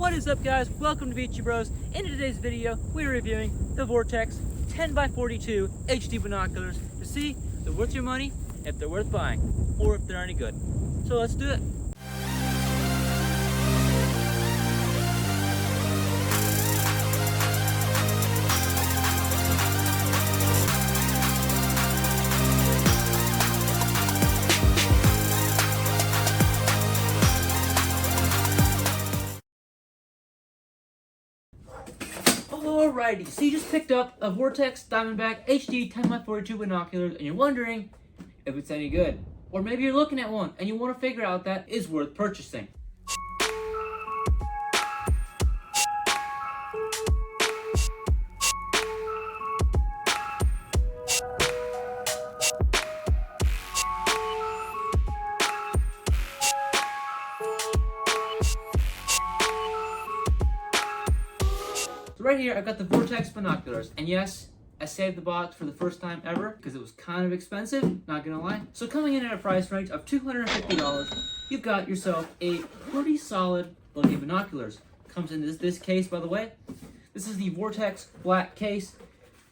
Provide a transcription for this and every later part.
What is up, guys? Welcome to Beachy Bros. In today's video, we're reviewing the Vortex 10x42 HD binoculars to see if they're worth your money, if they're worth buying, or if they're any good. So let's do it. Alrighty, so you just picked up a Vortex Diamondback HD 10x42 binoculars and you're wondering if it's any good. Or maybe you're looking at one and you want to figure out that is worth purchasing. Right here, I've got the Vortex binoculars, and yes, I saved the box for the first time ever because it was kind of expensive, not gonna lie. So coming in at a price range of $250, you've got yourself a pretty solid looking binoculars. Comes in this case, by the way. This is the Vortex black case,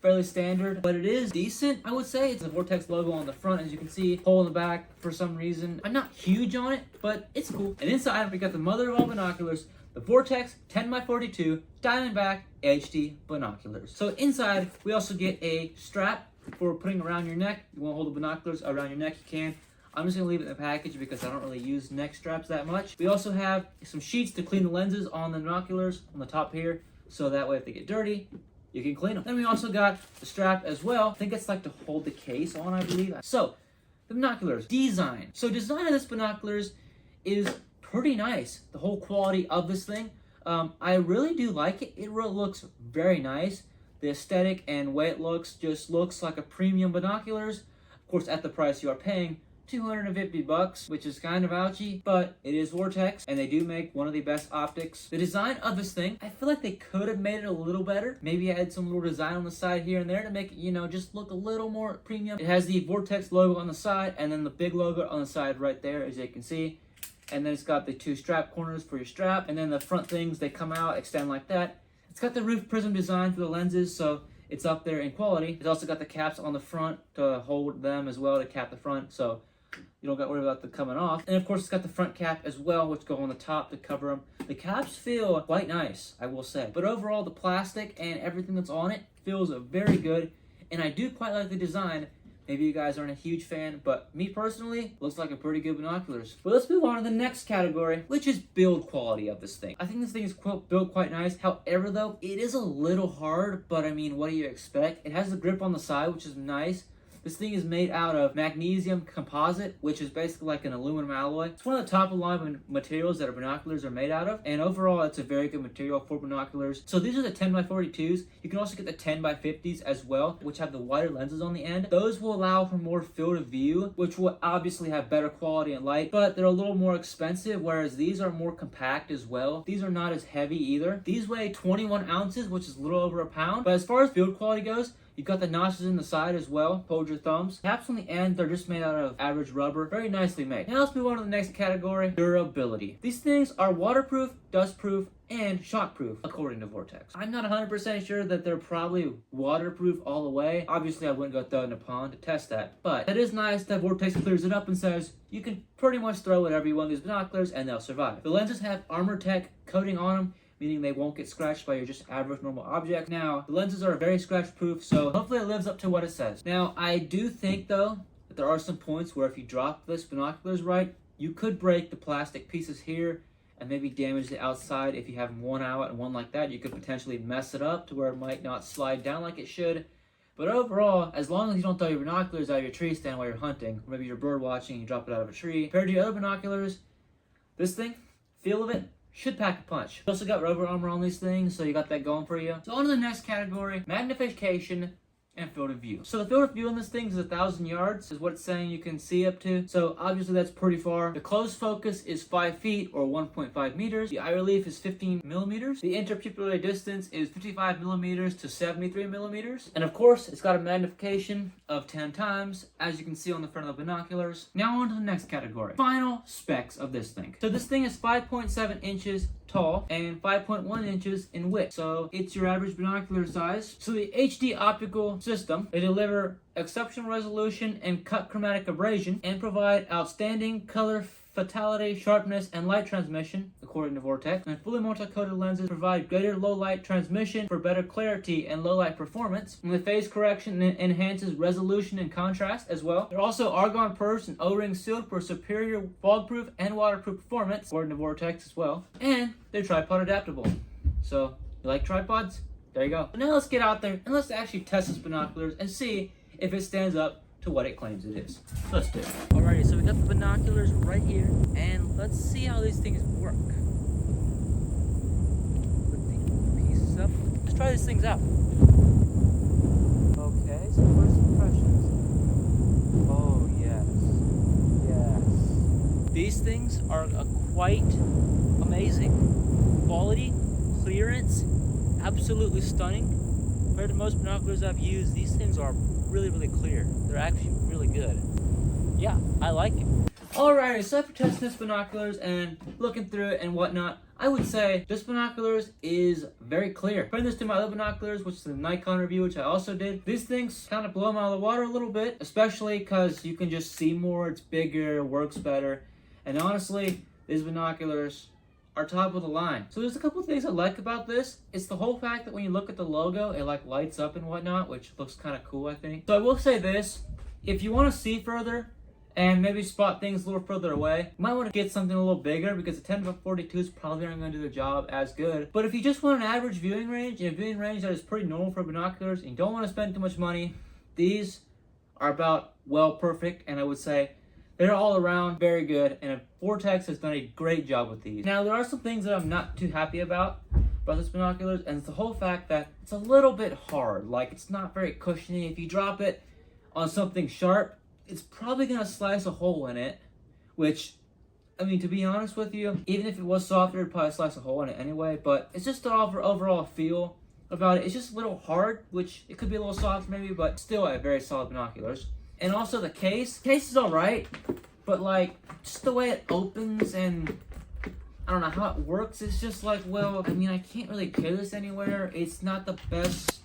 fairly standard, but it is decent, I would say. It's a Vortex logo on the front, as you can see, hole in the back for some reason. I'm not huge on it, but it's cool. And inside, we got the mother of all binoculars, the Vortex 10x42 Diamondback HD binoculars. So inside, we also get a strap for putting around your neck. You want to hold the binoculars around your neck, you can. I'm just going to leave it in the package because I don't really use neck straps that much. We also have some sheets to clean the lenses on the binoculars on the top here, so that way if they get dirty, you can clean them. Then we also got the strap as well. I think it's like to hold the case on, I believe. So, the binoculars. Design. So design of this binoculars is pretty nice. The whole quality of this thing, I really do like it. It really looks very nice. The aesthetic and way it looks just looks like a premium binoculars. Of course, at the price you are paying, $250, which is kind of ouchy, but it is Vortex, and they do make one of the best optics. The design of this thing, I feel like they could have made it a little better. Maybe add some little design on the side here and there to make it, you know, just look a little more premium. It has the Vortex logo on the side, and then the big logo on the side right there, as you can see. And then it's got the two strap corners for your strap, and then the front things, they come out, extend like that. It's got the roof prism design for the lenses, so it's up there in quality. It's also got the caps on the front to hold them as well, to cap the front, so you don't got to worry about them coming off. And of course, it's got the front cap as well, which go on the top to cover them. The caps feel quite nice, I will say. But overall, the plastic and everything that's on it feels very good, and I do quite like the design. Maybe you guys aren't a huge fan, but me personally, looks like a pretty good binoculars. But let's move on to the next category, which is build quality of this thing. I think this thing is built quite nice. However, though, it is a little hard, but I mean, what do you expect? It has the grip on the side, which is nice. This thing is made out of magnesium composite, which is basically like an aluminum alloy. It's one of the top of the line materials that our binoculars are made out of. And overall, it's a very good material for binoculars. So these are the 10x42s. You can also get the 10x50s as well, which have the wider lenses on the end. Those will allow for more field of view, which will obviously have better quality and light, but they're a little more expensive, whereas these are more compact as well. These are not as heavy either. These weigh 21 ounces, which is a little over a pound. But as far as build quality goes, you've got the notches in the side as well. Hold your thumbs. Caps on the end, they're just made out of average rubber. Very nicely made. Now let's move on to the next category, durability. These things are waterproof, dustproof, and shockproof, according to Vortex. I'm not 100% sure that they're probably waterproof all the way. Obviously, I wouldn't go throw it in a pond to test that. But it is nice that Vortex clears it up and says, you can pretty much throw whatever you want in these binoculars and they'll survive. The lenses have Armor Tech coating on them, meaning they won't get scratched by your just average normal object. Now, the lenses are very scratch proof, so hopefully it lives up to what it says. Now, I do think though, that there are some points where if you drop this binoculars right, you could break the plastic pieces here and maybe damage the outside. If you have one out and one like that, you could potentially mess it up to where it might not slide down like it should. But overall, as long as you don't throw your binoculars out of your tree stand while you're hunting, or maybe you're bird watching and you drop it out of a tree, compared to your other binoculars, this thing, feel of it, should pack a punch. You also got rubber armor on these things, so you got that going for you. So on to the next category, magnification and field of view. So the field of view on this thing is 1,000 yards, is what it's saying you can see up to. So obviously that's pretty far. The close focus is 5 feet or 1.5 meters. The eye relief is 15 millimeters. The interpupillary distance is 55 millimeters to 73 millimeters. And of course, it's got a magnification of 10 times, as you can see on the front of the binoculars. Now on to the next category. Final specs of this thing. So this thing is 5.7 inches tall and 5.1 inches in width. So it's your average binocular size. So the HD optical system, they deliver exceptional resolution and cut chromatic abrasion and provide outstanding color fatality, sharpness, and light transmission, according to Vortex. And fully multi-coated lenses provide greater low light transmission for better clarity and low light performance. And the phase correction enhances resolution and contrast as well. They're also argon purged and O-ring sealed for superior fog-proof and waterproof performance, according to Vortex as well. And they're tripod adaptable. So, you like tripods? There you go. But now let's get out there and let's actually test this binoculars and see if it stands up to what it claims it is. Let's do it. Alrighty, so we got the binoculars right here, and let's see how these things work. Put the pieces up. Let's try these things out. Okay, so first impressions. Oh yes, yes. These things are quite amazing. Quality, clearance, absolutely stunning. Compared to most binoculars I've used, these things are really clear. They're actually really good. Yeah, I like it. Alrighty, so after testing this binoculars and looking through it and whatnot, I would say this binoculars is very clear. Comparing this to my other binoculars, which is the Nikon review, which I also did, these things kind of blow them out of the water a little bit, especially because you can just see more, it's bigger, works better, and honestly, these binoculars are top of the line. So there's a couple of things I like about this. It's the whole fact that when you look at the logo, it like lights up and whatnot, which looks kind of cool, I think. So I will say this, if you want to see further and maybe spot things a little further away, you might want to get something a little bigger because the 10X42 is probably not going to do the job as good. But if you just want an average viewing range, and a viewing range that is pretty normal for binoculars, and you don't want to spend too much money, these are about, well, perfect, and I would say they're all around very good, and Vortex has done a great job with these. Now, there are some things that I'm not too happy about this binoculars, and it's the whole fact that it's a little bit hard. Like, it's not very cushiony. If you drop it on something sharp, it's probably going to slice a hole in it, which, I mean, to be honest with you, even if it was softer, it'd probably slice a hole in it anyway, but it's just the overall feel about it. It's just a little hard, which it could be a little soft maybe, but still a very solid binoculars. And also the case is alright, but like, just the way it opens and I don't know how it works, it's just like, well, I mean, I can't really carry this anywhere. It's not the best,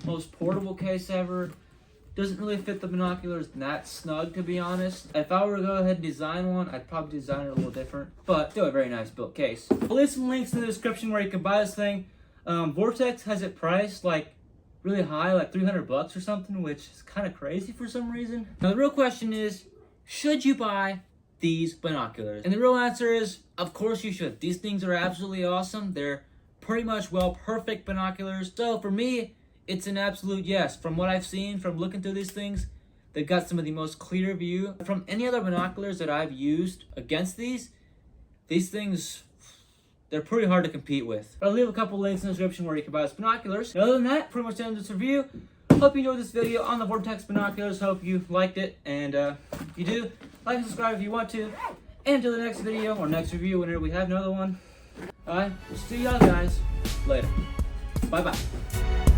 most portable case ever. Doesn't really fit the binoculars that snug, to be honest. If I were to go ahead and design one, I'd probably design it a little different, but still a very nice built case. I'll leave some links in the description where you can buy this thing. Vortex has it priced like really high, like $300 or something, which is kind of crazy for some reason. Now the real question is, should you buy these binoculars? And the real answer is, of course you should. These things are absolutely awesome. They're pretty much, well, perfect binoculars. So for me, it's an absolute yes. From what I've seen, from looking through these things, they've got some of the most clear view. From any other binoculars that I've used against these things, they're pretty hard to compete with. I'll leave a couple links in the description where you can buy this binoculars. And other than that, pretty much ends this review. Hope you enjoyed this video on the Vortex binoculars. Hope you liked it. And if you do, like and subscribe if you want to. And until the next video or next review, whenever we have another one, we'll see y'all guys later. Bye-bye.